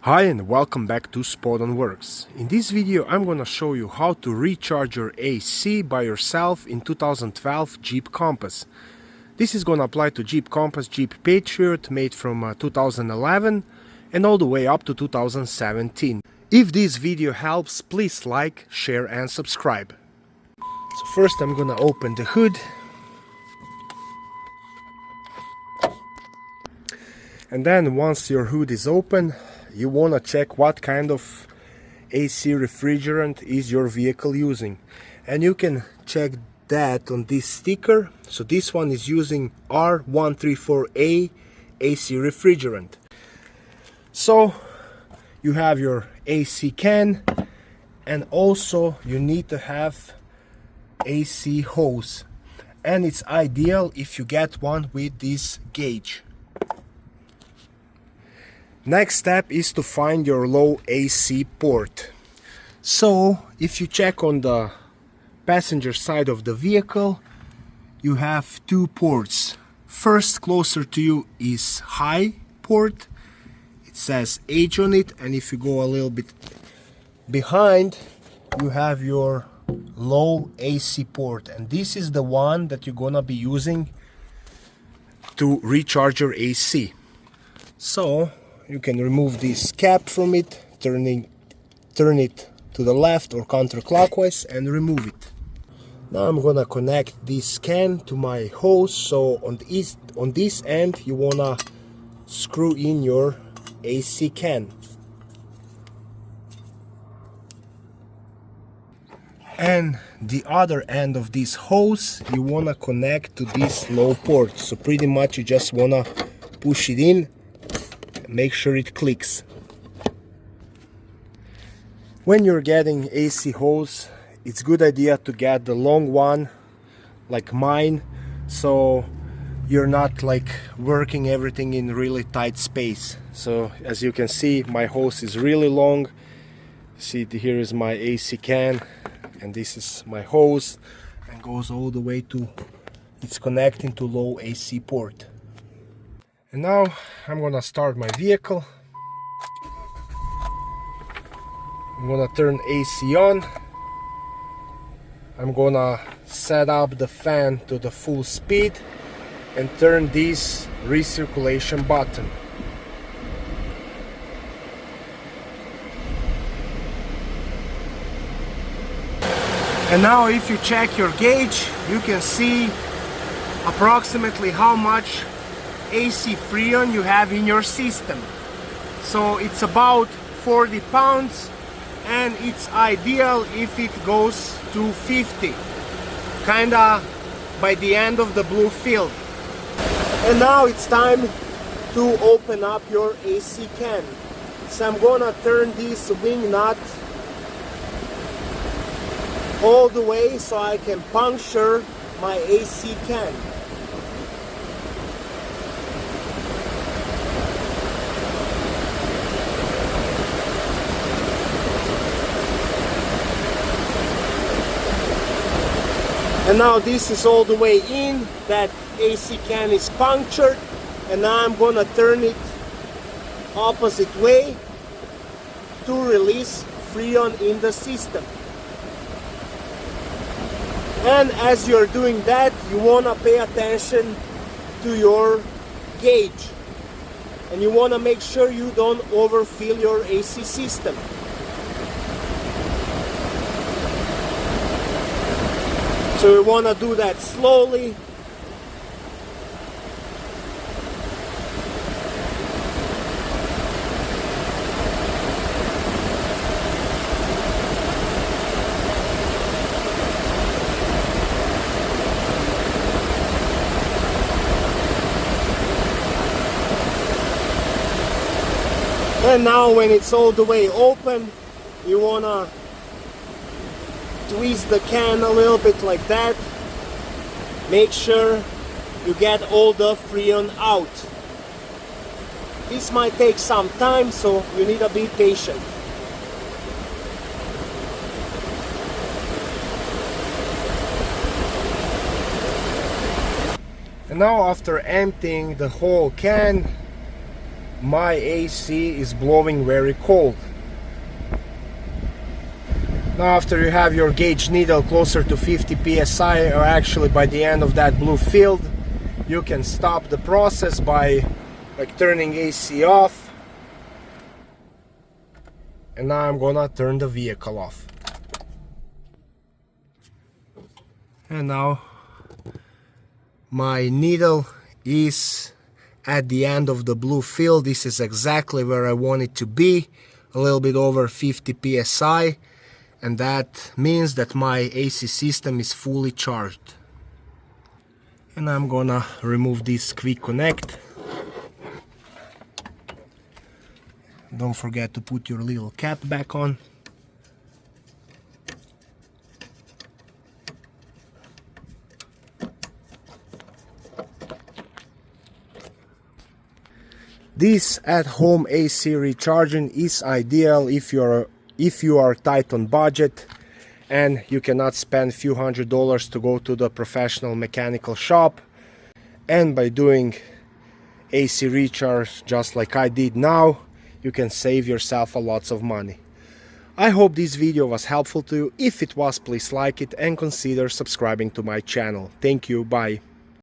Hi and welcome back to Spot on Works. In this video I'm gonna show you how to recharge your AC by yourself in 2012 Jeep Compass. This is gonna apply to Jeep Compass, Jeep Patriot made from 2011 and all the way up to 2017. If this video helps, please like, share and subscribe. So first I'm gonna open the hood. And then once your hood is open, you want to check what kind of AC refrigerant is your vehicle using, and you can check that on this sticker. So this one is using R134A AC refrigerant. So you have your AC can, and also you need to have AC hose, and it's ideal if you get one with this gauge. Next step is to find your low AC port. So if you check on the passenger side of the vehicle, you have two ports. First, closer to you is high port. It says H on it, and if you go a little bit behind, you have your low AC port, and this is the one that you're gonna be using to recharge your AC. So you can remove this cap from it, turn it to the left or counterclockwise and remove it. Now I'm gonna connect this can to my hose. So on this end you wanna screw in your AC can. And the other end of this hose you wanna connect to this low port. So pretty much you just wanna push it in. Make sure it clicks. When you're getting AC hose, it's a good idea to get the long one like mine, so you're not like working everything in really tight space. So as you can see, my hose is really long. See, here is my AC can, and this is my hose, and goes all the way to, it's connecting to low AC port. And now I'm gonna start my vehicle. I'm gonna turn AC on. I'm gonna set up the fan to the full speed and turn this recirculation button. And now if you check your gauge, you can see approximately how much AC Freon you have in your system. So it's about 40 pounds, and it's ideal if it goes to 50, kinda by the end of the blue field. And now it's time to open up your AC can. So I'm gonna turn this wing nut all the way so I can puncture my AC can. And now this is all the way in, that AC can is punctured, and now I'm gonna turn it opposite way to release Freon in the system. And as you're doing that, you wanna pay attention to your gauge, and you wanna make sure you don't overfill your AC system. So we want to do that slowly. And now when it's all the way open, you want to twist the can a little bit like that. Make sure you get all the Freon out. This might take some time, so you need to be patient. And now after emptying the whole can, my AC is blowing very cold. Now after you have your gauge needle closer to 50 psi, or actually by the end of that blue field, you can stop the process by like turning AC off. And now I'm gonna turn the vehicle off. And now my needle is at the end of the blue field. This is exactly where I want it to be, a little bit over 50 psi. And that means that my AC system is fully charged. And I'm gonna remove this quick connect. Don't forget to put your little cap back on. This at-home AC recharging is ideal if you are tight on budget and you cannot spend a few $100s to go to the professional mechanical shop. And by doing AC recharge just like I did now, you can save yourself a lot of money. I hope this video was helpful to you. If it was, please like it and consider subscribing to my channel. Thank you, bye.